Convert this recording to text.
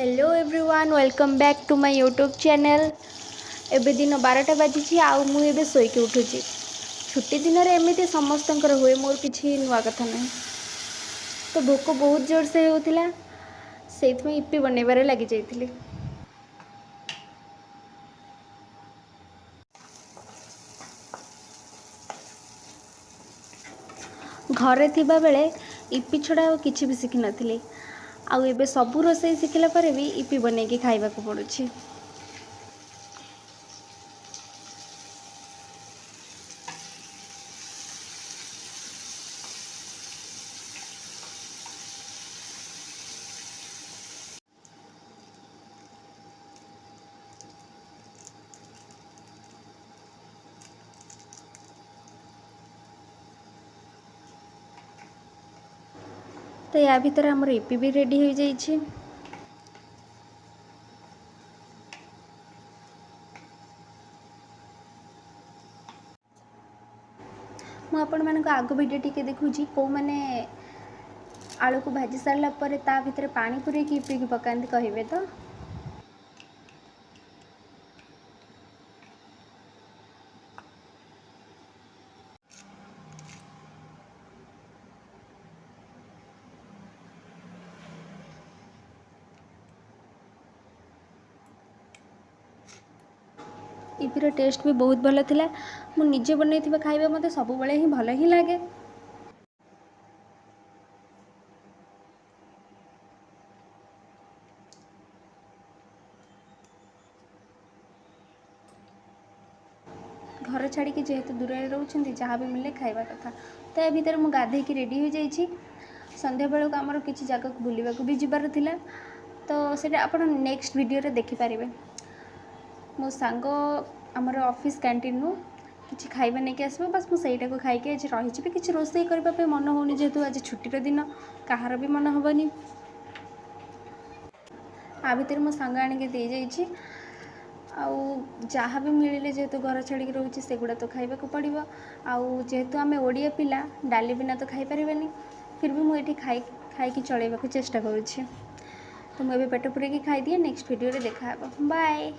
Hello everyone welcome back to my YouTube channel. एबे दिन 12टा बाजी आउ मु एबे सोईके उठुची। छुट्टी दिन रे एमिति समस्तंकर हुए, मोर किछि नुआ कथा नहीं। तो भोक बहुत जोर से होतिला, सेइत में इप्पी बनेबारे लागि जाइथिली। घरे थिबा बेले इप्पी छड़ा और किछि भी शिखि नथिली। आउ एबे सबु रोसई शिखिला परे भी इप्पी बनेकी खाइबा को पड़ुछि। तो या भीतर हमर इप्पी भी रेडी हो जाइछि। मु आपण मानको आगो वीडियो टिके देखुछि को माने आलू को भाजी सारला परे ता भीतर पानी पुरे की इप्पी की पकांती कहिबे तो। इप्पीर टेस्ट भी बहुत भल थिला। मु निजे बनैथिबा खाइबा मते सब बेले ही भल ही लागे। घर छाड़ी के जेहेतु दूर रोचंती जहाँ भी मिले खाइबा कथा। तो ए भीतर मु गाधे की रेडी हो जाइछि। संध्या बेलू आमर किछि जगह को बुलिबा को भी जिबार थिला। तो सेटा आपण नेक्स्ट वीडियो रे देखि पारिबे। मो सांगो आमर ऑफिस कैंटीन नु किछि खाइबा नेके आसबो, बस मु सेटा को खाइ के आज रहि जिबे। किछि रोसई करबा पे मन होनी जेहेतु आज छुट्टी रो दिन, कहार भी मन होबनी। आ भीतर मो सांग आनी के दे जाइछि। आउ जहाँ भी मिले जेहेतु घर छाड़ी रोचे सेगुड़ा तो खाइबा को पड़िबो। आउ जेहेतु आमे ओडिया पिला डाली बिना तो खाई परिबेनी, फिर भी मुझे खाई चलैबा को चेष्टा करुछि। तो मुझे पेट पूरे खाई दिए। नेक्स्ट वीडियो रे देखा। बाय।